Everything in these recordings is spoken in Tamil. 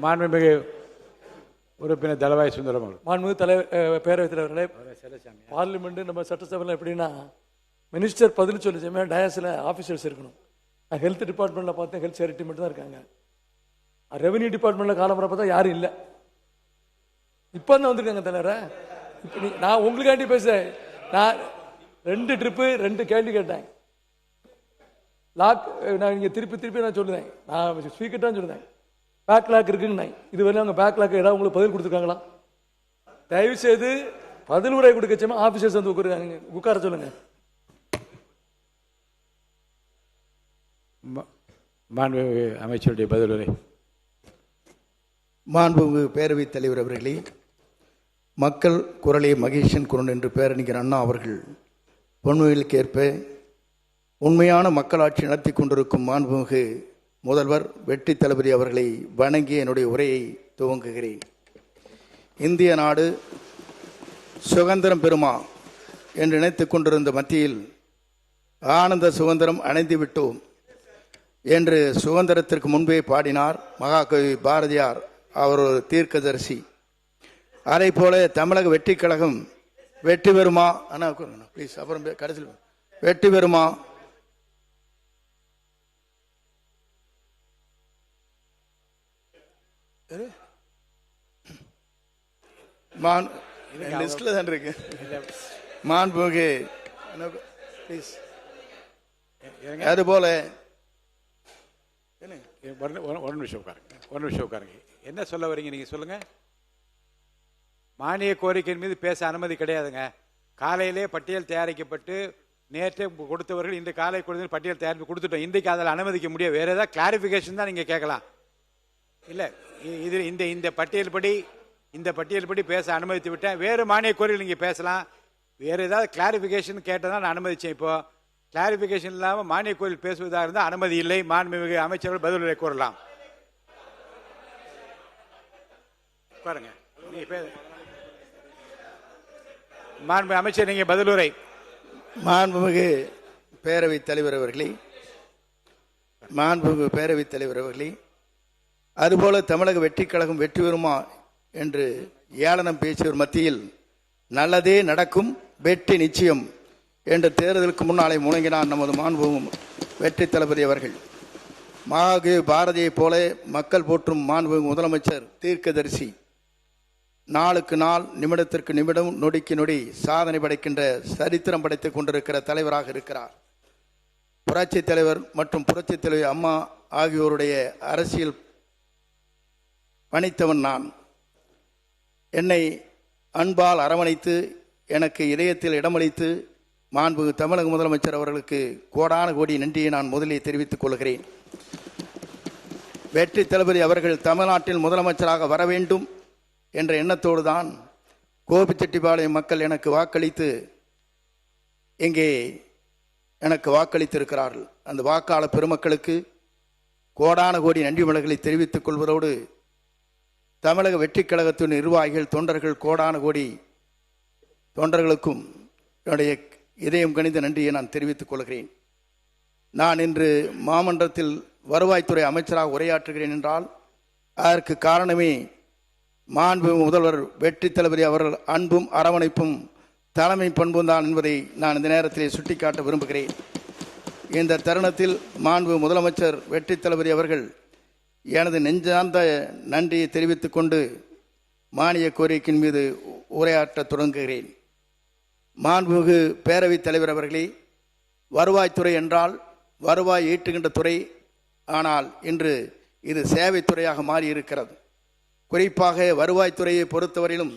மாண்புமிகு உறுப்பினர் தளவாய் சுந்தரம் அவர்கள். மாண்புமிகு பேரவைத் தலைவர்களே, பார்லிமெண்ட் நம்ம சட்டசபையில் எப்படின்னா மினிஸ்டர் பதில் சொல்லிச்சுமே டயாஸில் ஆஃபீஸர்ஸ் இருக்கணும். நான் ஹெல்த் டிபார்ட்மெண்ட்டில் பார்த்தேன், ஹெல்த் சேரிட்டி மட்டும் தான் இருக்காங்க. ரெவன்யூ டிபார்ட்மெண்ட்டில் காலம்புற பார்த்தா யாரும் இல்லை. இப்போ தான் வந்திருக்காங்க தலைவரை. இப்போ நான் உங்களுக்காண்டி பேசுகிறேன். நான் 2 ட்ரிப்பு 2 கேள்வி கேட்டேன். லாக் நான் இங்கே திருப்பி நான் சொல்லுவேன். நான் ஸ்பீக்கர் தான் சொல்லுவேன். பேக்லாக் இருக்குங்க. இது வரையும் அவங்க பேக்லாக் ஏதாவது உங்களுக்கு பதில் கொடுத்துருக்காங்களா? தயவு செய்து பதில் உரை கொடுக்கச்சமா ஆஃபீஸர்ஸ் வந்து உட்கார சொல்லுங்க. மாண்புமிகு அமைச்சருடைய பதில் உரை. மாண்புமிகு பேரவைத் தலைவர் அவர்களே, மக்கள் குரலே மகேஷன் குரல் என்று பேரறிஞர் அண்ணா அவர்கள் பொன்மொழிகளுக்கேற்ப உண்மையான மக்களாட்சி நடத்தி கொண்டிருக்கும் மாண்புமிகு முதல்வர் வெற்றி தளபதி அவர்களை வணங்கி என்னுடைய உரையை துவங்குகிறேன். இந்திய நாடு சுதந்திரம் பெறுமா என்று நினைத்து கொண்டிருந்த மத்தியில் ஆனந்த சுதந்திரம் அடைந்து விட்டோம் என்று சுதந்திரத்திற்கு முன்பே பாடினார் மகாகவி பாரதியார். அவர் ஒரு தீர்க்கதரிசி. அதே போல தமிழக வெற்றி கழகம் வெற்றி பெறுமா? அண்ணா ப்ளீஸ், அப்புறம் கடைசியில் வெற்றி பெறுமா? லிஸ்ட்ல தான் இருக்கு. மாண்புமிகு ப்ளீஸ். அதுபோல ஒரு நிமிஷம் உட்காருங்க. என்ன சொல்ல வரீங்க நீங்க சொல்லுங்க. மானிய கோரிக்கையின் மீது பேச அனுமதி கிடையாதுங்க. காலையிலே பட்டியல் தயாரிக்கப்பட்டு நேற்றே கொடுத்தவர்கள் இன்று காலை கொடுத்து பட்டியல் தயாரிப்பு கொடுத்துட்டோம். இன்றைக்கு அதில் அனுமதிக்க முடியாது. வேற ஏதாவது கிளாரிபிகேஷன் தான் நீங்க கேட்கலாம். இல்ல இது இந்த பட்டியல் படி பேச அனுமதித்து விட்டேன். வேறு மானிய கோரிக்கை நீங்க பேசலாம். வேற ஏதாவது கிளாரிபிகேஷன் கேட்டதான் நான் அனுமதிச்சேன். இப்போ கிளாரிபிகேஷன் இல்லாமல் மானிய கோரிக்கை பேசுவதாக இருந்தால் அனுமதி இல்லை. மாண்புமிகு அமைச்சர்கள் பதிலுரை கூறலாம். பாருங்க, மாண்புமிகு அமைச்சர் நீங்க பதிலுரை. மாண்புமிகு பேரவைத் தலைவர் அவர்களே, மாண்புமிகு பேரவைத் தலைவர் அவர்களே, அதுபோல தமிழக வெற்றி கழகம் வெற்றி பெறுமா என்று ஏளனம் பேசியவர் மத்தியில் நல்லதே நடக்கும், வெற்றி நிச்சயம் என்ற தேர்தலுக்கு முன்னாலே முழங்கினார் நமது மாண்புமிகு வெற்றி தளபதி அவர்கள். மகாகவி பாரதியை போல மக்கள் போற்றும் மாண்புமிகு முதலமைச்சர் தீர்க்கதரிசி. நாளுக்கு நாள், நிமிடத்திற்கு நிமிடம், நொடிக்கு நொடி சாதனை படைக்கின்ற சரித்திரம் படைத்துக் கொண்டிருக்கிற தலைவராக இருக்கிறார். புரட்சி தலைவர் மற்றும் புரட்சி தலைவர் அம்மா ஆகியோருடைய அரசியல் பணித்தவன் நான். என்னை அன்பால் அரவணைத்து எனக்கு இதயத்தில் இடமளித்து மாண்புமிகு தமிழக முதலமைச்சர் அவர்களுக்கு கோடான கோடி நன்றியை நான் முதலில் தெரிவித்துக் கொள்கிறேன். வெற்றி தளபதி அவர்கள் தமிழ்நாட்டில் முதலமைச்சராக வர வேண்டும் என்ற எண்ணத்தோடு தான் கோபிச்செட்டிப்பாளையம் மக்கள் எனக்கு வாக்களித்து இங்கே எனக்கு வாக்களித்திருக்கிறார்கள். அந்த வாக்காளர் பெருமக்களுக்கு கோடான கோடி நன்றி மலர்களை தெரிவித்துக் கொள்வதோடு தமிழக வெற்றி கழகத்தின் நிர்வாகிகள், தொண்டர்கள், கோடான கோடி தொண்டர்களுக்கும் என்னுடைய இதயம் கணித நன்றியை நான் தெரிவித்துக் கொள்கிறேன். நான் இன்று மாமன்றத்தில் வருவாய்த்துறை அமைச்சராக உரையாற்றுகிறேன் என்றால் அதற்கு காரணமே மாண்புமிகு முதல்வர் வெற்றி தளபதி அவர்கள் அன்பும் அரவணைப்பும் தலைமை பண்பும் தான் என்பதை நான் இந்த நேரத்திலே சுட்டிக்காட்ட விரும்புகிறேன். இந்த தருணத்தில் மாண்புமிகு முதலமைச்சர் வெற்றி தளபதி அவர்கள் எனது நெஞ்சார்ந்த நன்றியை தெரிவித்துக் கொண்டு மானிய கோரிக்கையின் மீது உரையாற்ற தொடங்குகிறேன். மாண்புமிகு பேரவைத் தலைவர் அவர்களே, வருவாய்த்துறை என்றால் வருவாய் ஈட்டுகின்ற துறை. ஆனால் இன்று இது சேவைத்துறையாக மாறியிருக்கிறது. குறிப்பாக வருவாய்த்துறையை பொறுத்தவரையிலும்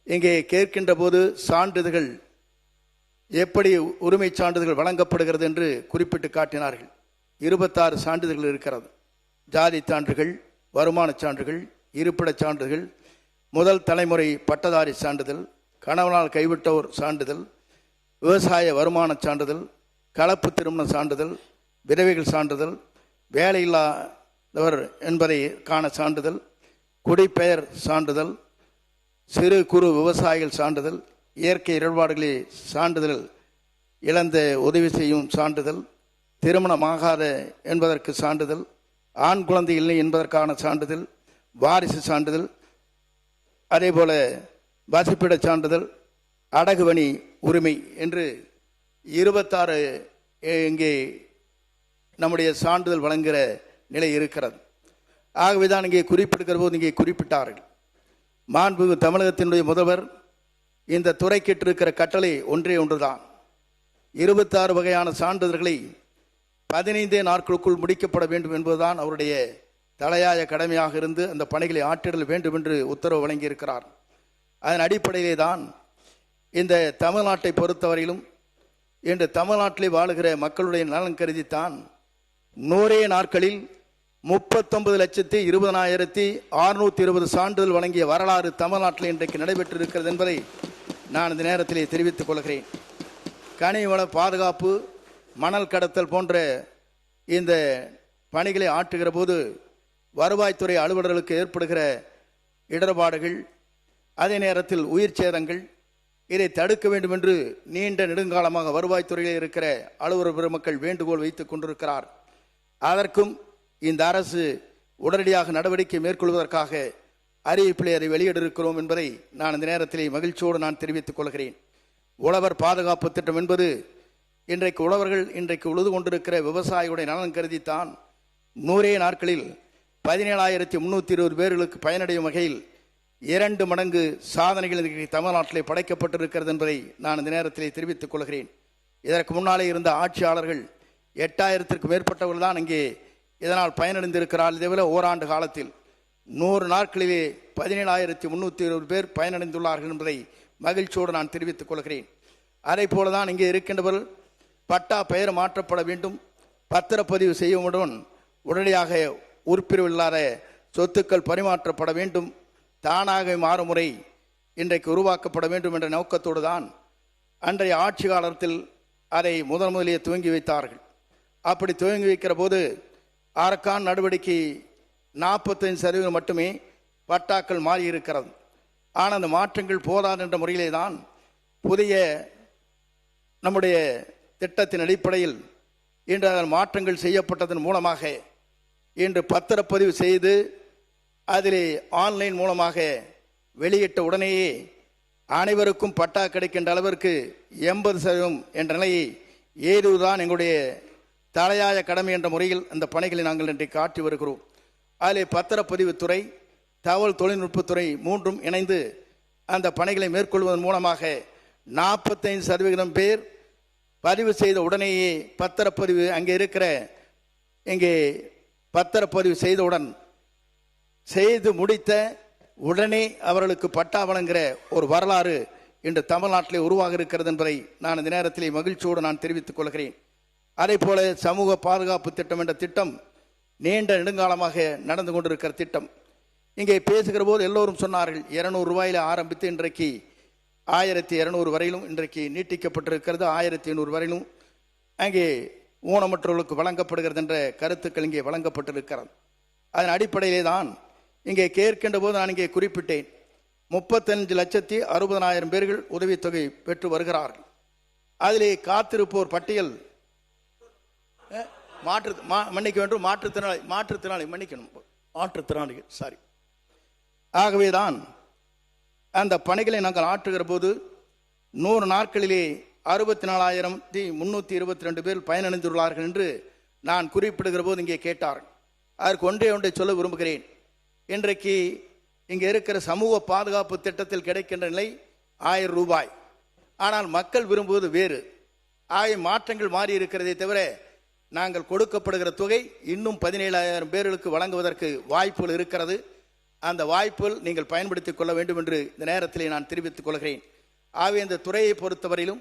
இங்கே கேட்கின்ற போது சான்றிதழ்கள் எப்படி உரிமை சான்றிதழ்கள் வழங்கப்படுகிறது என்று குறிப்பிட்டு காட்டினார்கள். 26 சான்றிதழ்கள் இருக்கிறது. ஜாதி சான்றுகள், வருமான சான்றுகள், இருப்பிடச் சான்றுகள், முதல் தலைமுறை பட்டதாரி சான்றிதழ், கணவனால் கைவிட்டோர் சான்றிதழ், விவசாய வருமான சான்றிதழ், கலப்பு திருமண சான்றிதழ், விதவைகள் சான்றிதழ், வேலையில்லாதவர் என்பதை காண சான்றிதழ், குடிப்பெயர் சான்றிதழ், சிறு குறு விவசாயிகள் சான்றிதழ், இயற்கை இடர்பாடுகளில் சான்றிதழ், இழந்த உதவி செய்யும் சான்றிதழ், திருமணமாகாத என்பதற்கு சான்றிதழ், ஆண் குழந்தை இல்லை என்பதற்கான சான்றிதழ், வாரிசு சான்றிதழ், அதேபோல வசிப்பிட சான்றிதழ், அடகுவணி உரிமை என்று 26 இங்கே நம்முடைய சான்றிதழ் வழங்குகிற நிலை இருக்கிறது. ஆகவேதான் இங்கே குறிப்பிடுகிற போது இங்கே குறிப்பிட்டார்கள். மாண்புமிகு தமிழகத்தினுடைய முதல்வர் இந்த துறைக்கிட்டிருக்கிற கட்டளை ஒன்றே ஒன்றுதான். 26 வகையான சான்றிதழ்களை 15 நாட்களுக்குள் முடிக்கப்பட வேண்டும் என்பதுதான் அவருடைய தலையாய கடமையாக இருந்து அந்த பணிகளை ஆற்றிடல் வேண்டும் என்று உத்தரவு வழங்கியிருக்கிறார். அதன் அடிப்படையிலே தான் இந்த தமிழ்நாட்டை பொறுத்தவரையிலும் இன்று தமிழ்நாட்டிலே வாழுகிற மக்களுடைய நலன் கருதித்தான் 100 நாட்களில் 39,20,620 சான்றிதழ் வழங்கிய வரலாறு தமிழ்நாட்டில் இன்றைக்கு நடைபெற்றிருக்கிறது என்பதை நான் இந்த நேரத்திலே தெரிவித்துக் கொள்கிறேன். கனிவள பாதுகாப்பு, மணல் கடத்தல் போன்ற இந்த பணிகளை ஆற்றுகிற போது வருவாய்த்துறை அலுவலர்களுக்கு ஏற்படுகிற இடர்பாடுகள், அதே நேரத்தில் உயிர் சேதங்கள், இதை தடுக்க வேண்டும் என்று நீண்ட நெடுங்காலமாக வருவாய்த்துறையில் இருக்கிற அலுவலர் பெருமக்கள் வேண்டுகோள் வைத்துக் கொண்டிருக்கிறார். அதற்கும் இந்த அரசு உடனடியாக நடவடிக்கை மேற்கொள்வதற்காக அறிவிப்பிலே அதை வெளியிட்டிருக்கிறோம் என்பதை நான் இந்த நேரத்திலே மகிழ்ச்சியோடு நான் தெரிவித்துக் கொள்கிறேன். உழவர் பாதுகாப்பு திட்டம் என்பது இன்றைக்கு உழவர்கள் இன்றைக்கு உழுது கொண்டிருக்கிற விவசாயிகளுடைய நலன் கருதித்தான் 100 நாட்களில் 17,320 பேர்களுக்கு பயனடையும் வகையில் 2 மடங்கு சாதனைகள் இன்றைக்கு தமிழ்நாட்டிலே படைக்கப்பட்டிருக்கிறது என்பதை நான் இந்த நேரத்திலே தெரிவித்துக் கொள்கிறேன். இதற்கு முன்னாலே இருந்த ஆட்சியாளர்கள் 8,000க்கும் மேற்பட்டவர்கள் தான் இங்கே இதனால் பயனடைந்திருக்கிறார்கள். இதேபோல ஓராண்டு காலத்தில் 100 நாட்களிலே 17,320 பேர் பயனடைந்துள்ளார்கள் என்பதை மகிழ்ச்சியோடு நான் தெரிவித்துக் கொள்கிறேன். அதே போலதான் இங்கே இருக்கின்றவர்கள் பட்டா பெயர் மாற்றப்பட வேண்டும், பத்திரப்பதிவு செய்யவுடன் உடனடியாக உறுப்பினர் இல்லாத சொத்துக்கள் பரிமாற்றப்பட வேண்டும், தானாக மாறும் முறை இன்றைக்கு உருவாக்கப்பட வேண்டும் என்ற நோக்கத்தோடு தான் அன்றைய ஆட்சி காலத்தில் அதை முதலிலே துவங்கி வைத்தார்கள். அப்படி துவங்கி வைக்கிற போது அரக்கான் நடவடிக்கை 45% மட்டுமே பட்டாக்கள் மாறியிருக்கிறது. ஆனால் அந்த மாற்றங்கள் போதாது என்ற முறையிலே தான் புதிய நம்முடைய திட்டத்தின் அடிப்படையில் இன்று அதன் மாற்றங்கள் செய்யப்பட்டதன் மூலமாக இன்று பத்திரப்பதிவு செய்து அதிலே ஆன்லைன் மூலமாக வெளியிட்ட உடனேயே அனைவருக்கும் பட்டா கிடைக்கின்ற அளவிற்கு 80% என்ற நிலையை ஏதுதான் எங்களுடைய தலையாய கடமை என்ற முறையில் அந்த பணிகளை நாங்கள் இன்றைக்கு ஆற்றி வருகிறோம். அதிலே பத்திரப்பதிவுத்துறை, தகவல் தொழில்நுட்பத்துறை மூன்றும் இணைந்து அந்த பணிகளை மேற்கொள்வதன் மூலமாக 45% பேர் பதிவு செய்த உடனேயே பத்திரப்பதிவு அங்கே இருக்கிற இங்கே பத்திரப்பதிவு செய்தவுடன் செய்து முடித்த உடனே அவர்களுக்கு பட்டா வழங்குகிற ஒரு வரலாறு இன்று தமிழ்நாட்டிலே உருவாக இருக்கிறது என்பதை நான் இந்த நேரத்திலே மகிழ்ச்சியோடு நான் தெரிவித்துக் கொள்கிறேன். அதே போல சமூக பாதுகாப்பு திட்டம் என்ற திட்டம் நீண்ட நெடுங்காலமாக நடந்து கொண்டிருக்கிற திட்டம். இங்கே பேசுகிற போது எல்லோரும் சொன்னார்கள் 200 ரூபாயில் ஆரம்பித்து இன்றைக்கு 1200 வரையிலும் இன்றைக்கு நீட்டிக்கப்பட்டிருக்கிறது, 1500 வரையிலும் அங்கே ஊனமற்றவர்களுக்கு வழங்கப்படுகிறது என்ற கருத்துக்கள் இங்கே வழங்கப்பட்டிருக்கிறது. அதன் அடிப்படையிலே தான் இங்கே கேட்கின்ற போது நான் இங்கே குறிப்பிட்டேன் 35,60,000 பேர்கள் உதவித்தொகை பெற்று வருகிறார்கள். அதிலே காத்திருப்போர் பட்டியல் மன்னிக்க வேண்டும், மாற்றுத்திறனாளிகள் சாரி. ஆகவேதான் அந்த பணிகளை நாங்கள் ஆற்றுகிற போது 100 நாட்களிலே 64,322 பேர் பயனடைந்துள்ளார்கள் என்று நான் குறிப்பிடுகிற போது இங்கே கேட்டார்கள். அதற்கு ஒன்றை சொல்ல விரும்புகிறேன். இன்றைக்கு இங்கே இருக்கிற சமூக பாதுகாப்பு திட்டத்தில் கிடைக்கின்ற நிலை 1000 ரூபாய். ஆனால் மக்கள் விரும்புவது வேறு. மாற்றங்கள் மாறி இருக்கிறதே தவிர நாங்கள் கொடுக்கப்படுகிற தொகை இன்னும் 17,000 பேர்களுக்கு வழங்குவதற்கு வாய்ப்புகள் இருக்கிறது. அந்த வாய்ப்புகள் நீங்கள் பயன்படுத்திக் கொள்ள வேண்டும் என்று இந்த நேரத்திலே நான் தெரிவித்துக் கொள்கிறேன். ஆகவே இந்த துறையை பொறுத்தவரையிலும்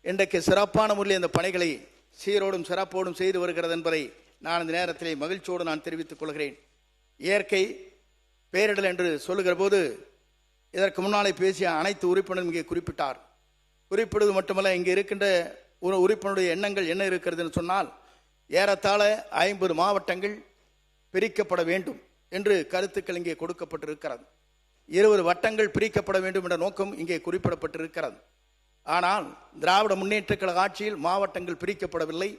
இன்றைக்கு சிறப்பான முறையில் இந்த பணிகளை சீரோடும் சிறப்போடும் செய்து வருகிறது என்பதை நான் இந்த நேரத்திலே மகிழ்ச்சியோடு நான் தெரிவித்துக் கொள்கிறேன். இயற்கை பேரிடல் என்று சொல்லுகிற போது இதற்கு முன்னாலே பேசிய அனைத்து உறுப்பினரும் இங்கே குறிப்பிட்டார். குறிப்பிடுவது மட்டுமல்ல, இங்கே இருக்கின்ற ஒரு உறுப்பினருடைய எண்ணங்கள் என்ன இருக்கிறது என்று சொன்னால் ஏறத்தாழ 50 மாவட்டங்கள் பிரிக்கப்பட வேண்டும் என்று கருத்துக்கள் இங்கே கொடுக்கப்பட்டிருக்கிறது. 20 வட்டங்கள் பிரிக்கப்பட வேண்டும் என்ற நோக்கம் இங்கே குறிப்பிடப்பட்டிருக்கிறது. ஆனால் திராவிட முன்னேற்ற கழக ஆட்சியில் மாவட்டங்கள் பிரிக்கப்படவில்லை.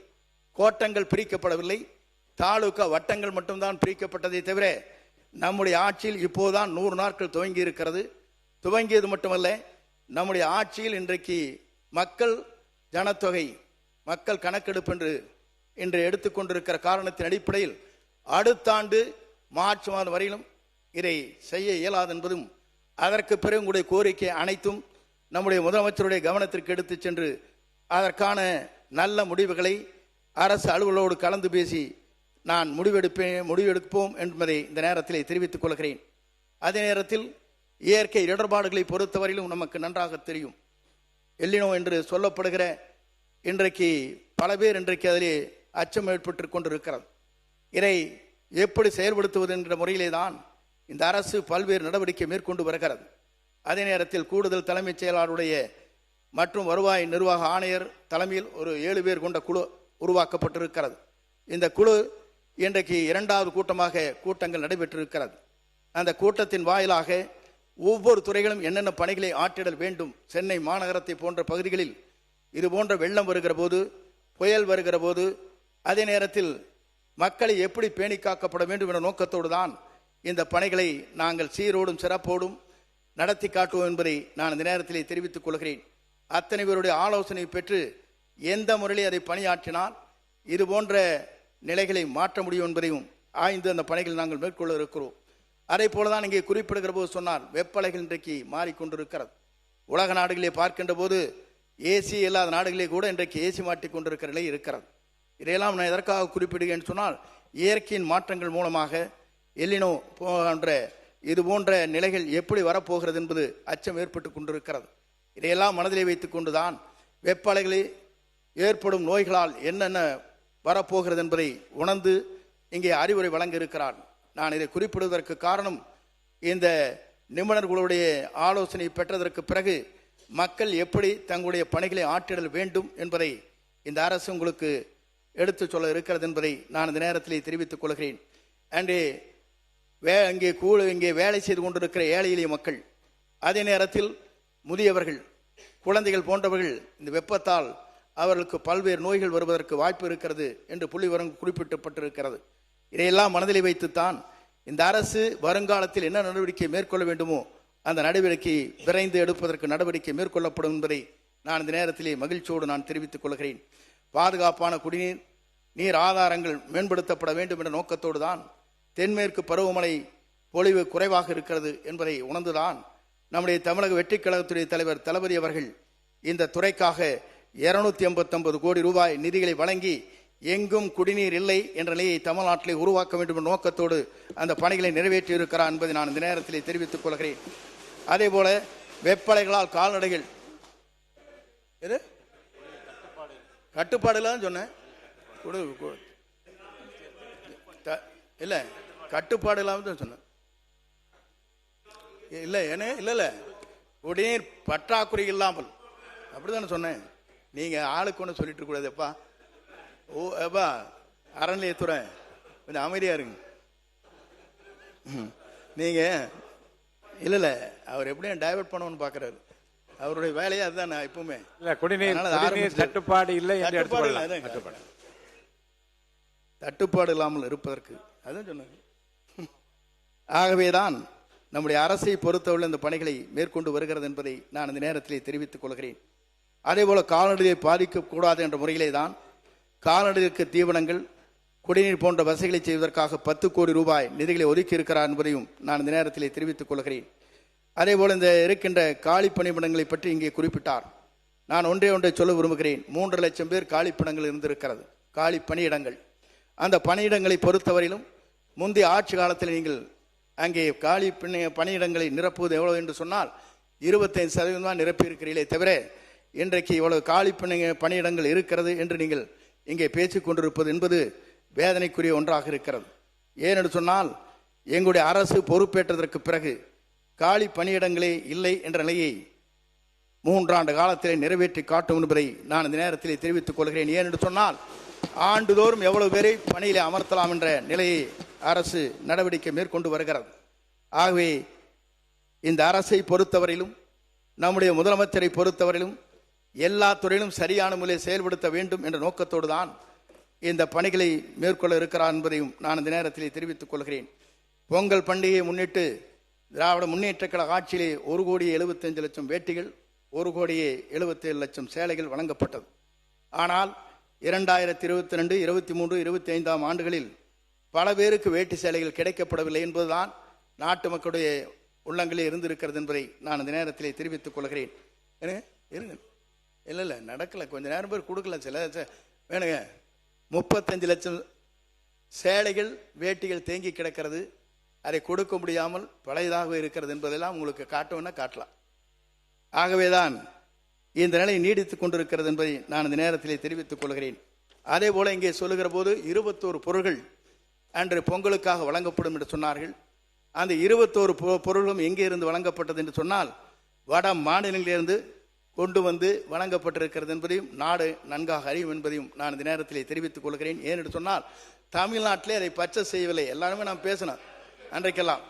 கோட்டங்கள் பிரிக்கப்படவில்லை, தாலுகா வட்டங்கள் மட்டும்தான் பிரிக்கப்பட்டதை தவிர நம்முடைய ஆட்சியில் இப்போதுதான் 100 நாட்கள் துவங்கி இருக்கிறது. துவங்கியது மட்டுமல்ல, நம்முடைய ஆட்சியில் இன்றைக்கு மக்கள் ஜனத்தொகை மக்கள் கணக்கெடுப்பு என்று இன்று எடுத்துக்கொண்டிருக்கிற காரணத்தின் அடிப்படையில் அடுத்த ஆண்டு மார்ச் மாதம் வரையிலும் இதை செய்ய இயலாது என்பதும், அதற்கு பிறகு உங்களுடைய கோரிக்கை அனைத்தும் நம்முடைய முதலமைச்சருடைய கவனத்திற்கு எடுத்து சென்று அதற்கான நல்ல முடிவுகளை அரசு அலுவலரோடு கலந்து பேசி நான் முடிவெடுப்போம் என்பதை இந்த நேரத்தில் தெரிவித்துக் கொள்கிறேன். அதே நேரத்தில் இயற்கை இடர்பாடுகளை பொறுத்தவரையிலும் நமக்கு நன்றாக தெரியும். எல்லினோ என்று சொல்லப்படுகிற இன்றைக்கு பல பேர் இன்றைக்கு அதிலே அச்சம் ஏற்பட்டு கொண்டிருக்கிறது. இதை எப்படி செயல்படுத்துவது என்ற முறையிலே தான் இந்த அரசு பல்வேறு நடவடிக்கை மேற்கொண்டு வருகிறது. அதே நேரத்தில் கூடுதல் தலைமைச் செயலாளருடைய மற்றும் வருவாய் நிர்வாக ஆணையர் தலைமையில் ஒரு 7 பேர் கொண்ட குழு உருவாக்கப்பட்டிருக்கிறது. இந்த குழு இன்றைக்கு 2வது கூட்டங்கள் நடைபெற்றிருக்கிறது. அந்த கூட்டத்தின் வாயிலாக ஒவ்வொரு துறைகளும் என்னென்ன பணிகளை ஆற்றிடல் வேண்டும், சென்னை மாநகரத்தை போன்ற பகுதிகளில் இது போன்ற வெள்ளம் வருகிற போது, புயல் வருகிற போது, அதே நேரத்தில் மக்களை எப்படி பேணி காக்கப்பட வேண்டும் என்ற நோக்கத்தோடு தான் இந்த பணிகளை நாங்கள் சீரோடும் சிறப்போடும் நடத்தி காட்டுவோம் என்பதை நான் இந்த நேரத்திலே தெரிவித்துக் கொள்கிறேன். அத்தனை பேருடைய ஆலோசனை பெற்று எந்த முறையில் அதை பணியாற்றினால் இது போன்ற நிலைகளை மாற்ற முடியும் என்பதையும் ஆய்ந்து அந்த பணிகள் நாங்கள் மேற்கொள்ள இருக்கிறோம். அதே போலதான் இங்கே குறிப்பிடுகிற போது சொன்னார், வெப்பலைகள் இன்றைக்கு மாறிக்கொண்டிருக்கிறது. உலக நாடுகளிலே பார்க்கின்ற போது ஏசி இல்லாத நாடுகளிலே கூட இன்றைக்கு ஏசி மாட்டிக் கொண்டிருக்கிற நிலை இருக்கிறது. இதையெல்லாம் நான் எதற்காக குறிப்பிடுகிறேன் சொன்னால், இயற்கையின் மாற்றங்கள் மூலமாக எல்லினோ போன்ற இது போன்ற நிலைகள் எப்படி வரப்போகிறது என்பது அச்சம் ஏற்பட்டு கொண்டிருக்கிறது. இதையெல்லாம் மனதிலே வைத்துக் கொண்டுதான் வெப்பலைகளில் ஏற்படும் நோய்களால் என்னென்ன வரப்போகிறது என்பதை உணர்ந்து இங்கே அறிவுரை வழங்க இருக்கிறார். நான் இதை குறிப்பிடுவதற்கு காரணம், இந்த நிபுணர்களுடைய ஆலோசனை பெற்றதற்கு பிறகு மக்கள் எப்படி தங்களுடைய பணிகளை ஆற்றிடல் வேண்டும் என்பதை இந்த அரசு உங்களுக்கு எடுத்து சொல்ல இருக்கிறது என்பதை நான் இந்த நேரத்தில் தெரிவித்துக் கொள்கிறேன். அண்டு இங்கே வேலை செய்து கொண்டிருக்கிற ஏழை எளிய மக்கள், அதே நேரத்தில் முதியவர்கள், குழந்தைகள் போன்றவர்கள் இந்த வெப்பத்தால் அவர்களுக்கு பல்வேறு நோய்கள் வருவதற்கு வாய்ப்பு இருக்கிறது என்று புள்ளிவிவரம் குறிப்பிடப்பட்டிருக்கிறது. இதையெல்லாம் மனதில் வைத்துத்தான் இந்த அரசு வருங்காலத்தில் என்ன நடவடிக்கை மேற்கொள்ள வேண்டுமோ அந்த நடவடிக்கை விரைந்து எடுப்பதற்கு நடவடிக்கை மேற்கொள்ளப்படும் என்பதை நான் இந்த நேரத்திலே மகிழ்ச்சியோடு நான் தெரிவித்துக் கொள்கிறேன். பாதுகாப்பான குடிநீர் நீர் ஆதாரங்கள் மேம்படுத்தப்பட வேண்டும் என்ற நோக்கத்தோடு தான் தென்மேற்கு பருவமழை பொழிவு குறைவாக இருக்கிறது என்பதை உணர்ந்துதான் நம்முடைய தமிழக வெற்றிக் கழகத்துடைய தலைவர் தளபதி அவர்கள் இந்த துறைக்காக 289 கோடி ரூபாய் நிதிகளை வழங்கி எங்கும் குடிநீர் இல்லை என்ற நிலையை தமிழ்நாட்டிலே உருவாக்க வேண்டும் என்ற நோக்கத்தோடு அந்த பணிகளை நிறைவேற்றி இருக்கிறார் என்பதை நான் இந்த நேரத்திலே தெரிவித்துக் கொள்கிறேன். அதே போல வெப்பலைகளால் கால்நடைகள் கட்டுப்பாடுலாம் சொன்னேன் இல்ல, கட்டுப்பாடு இல்லாமல் தான் சொன்னேன். இல்லை இல்லை குடிநீர் பற்றாக்குறை இல்லாமல் அப்படித்தானே சொன்னேன். நீங்க ஆளுக்கு ஒன்று சொல்லிட்டு கூடாது. எப்பா எப்பா அறநிலையத்துறை கொஞ்சம் அமைதியா இருங்க. நீங்க இல்ல அவர் எப்படியும் டைவர்ட் பண்ணணும்னு பாக்குறாரு. அவருடைய வேலையை அதுதான். நான் எப்பவுமே இல்ல குடிநீர் தட்டுப்பாடு இல்லை, தட்டுப்பாடு இல்லாமல் இருப்பதற்கு அதுதான் சொன்னாங்க. ஆகவேதான் நம்முடைய அரசை பொறுத்தவரை இந்த பணிகளை மேற்கொண்டு வருகிறது என்பதை நான் இந்த நேரத்திலே தெரிவித்துக் கொள்கிறேன். அதே போல கால்நடையை பாதிக்கக்கூடாது என்ற முறையிலே தான் கால்நடைகளுக்கு தீவனங்கள், குடிநீர் போன்ற வசதிகளை செய்வதற்காக 10 கோடி ரூபாய் நிதிகளை ஒதுக்கி இருக்கிறார் என்பதையும் நான் இந்த நேரத்திலே தெரிவித்துக் கொள்கிறேன். அதே போல இந்த இருக்கின்ற காலி பணியிடங்களை பற்றி இங்கே குறிப்பிட்டார். நான் ஒன்றை சொல்ல விரும்புகிறேன். 3 லட்சம் பேர் காலி பணியிடங்கள் இருந்திருக்கிறது. காலி பணியிடங்கள், அந்த பணியிடங்களை பொறுத்தவரையிலும் முந்தைய ஆட்சி காலத்தில் நீங்கள் அங்கே காலி பணியிடங்களை நிரப்புவது எவ்வளவு என்று சொன்னால் 25% தான் நிரப்பியிருக்கிறீர்களே தவிர இன்றைக்கு இவ்வளவு காலி பணியிடங்கள் இருக்கிறது என்று நீங்கள் இங்கே பேசிக் கொண்டிருப்பது என்பது வேதனைக்குரிய ஒன்றாக இருக்கிறது. ஏனென்று சொன்னால் எங்களுடைய அரசு பொறுப்பேற்றதற்கு பிறகு காலி பணியிடங்களே இல்லை என்ற நிலையை 3 ஆண்டு காலத்திலே நிறைவேற்றி காட்டும் என்பதை நான் இந்த நேரத்திலே தெரிவித்துக் கொள்கிறேன். ஏனென்று சொன்னால் ஆண்டுதோறும் எவ்வளவு பேரை பணியிலே அமர்த்தலாம் என்ற நிலையை அரசு நடவடிக்கை மேற்கொண்டு வருகிறது. ஆகவே இந்த அரசை பொறுத்தவரையிலும் நம்முடைய முதலமைச்சரை பொறுத்தவரையிலும் எல்லா துறையிலும் சரியான முறையில் செயல்படுத்த வேண்டும் என்ற நோக்கத்தோடு தான் இந்த பணிகளை மேற்கொள்ள இருக்கிறார் என்பதையும் நான் இந்த நேரத்தில் தெரிவித்துக் கொள்கிறேன். பொங்கல் பண்டிகையை முன்னிட்டு திராவிட முன்னேற்றக் கழக ஆட்சியிலே 1,75,00,000 வேட்டிகள், 1,77,00,000 சேலைகள் வழங்கப்பட்டது. ஆனால் 2022, 23, 25 ஆண்டுகளில் பல பேருக்கு வேட்டி சேலைகள் கிடைக்கப்படவில்லை என்பதுதான் நாட்டு மக்களுடைய உள்ளங்களே இருந்திருக்கிறது என்பதை நான் இந்த நேரத்திலே தெரிவித்துக் கொள்கிறேன். இருங்க, இல்லை நடக்கலை, கொஞ்ச நேரம் பேர் கொடுக்கல, சில வேணுங்க. 35 லட்சம் சேலைகள் வேட்டிகள் தேங்கி கிடக்கிறது, அதை கொடுக்க முடியாமல் பழையதாக இருக்கிறது என்பதெல்லாம் உங்களுக்கு காட்டணும்னா காட்டலாம். ஆகவேதான் இந்த நிலை நீடித்துக் கொண்டிருக்கிறது என்பதை நான் இந்த நேரத்திலே தெரிவித்துக் கொள்கிறேன். அதே போல இங்கே சொல்லுகிற போது 21 பொருள்கள் அன்று பொங்கலுக்காக வழங்கப்படும் என்று சொன்னார்கள். அந்த 21 பொருளும் எங்கே இருந்து வழங்கப்பட்டது என்று சொன்னால் வட மாநிலங்களிலிருந்து கொண்டு வந்து வழங்கப்பட்டிருக்கிறது என்பதையும் நாடு நன்காக அறியும் என்பதையும் நான் இந்த நேரத்திலே தெரிவித்துக் கொள்கிறேன். ஏனென்று சொன்னால் தமிழ்நாட்டிலே அதை பர்ச்சேஸ் செய்யவில்லை. எல்லாருமே நாம் பேசணும் அன்றைக்கெல்லாம்.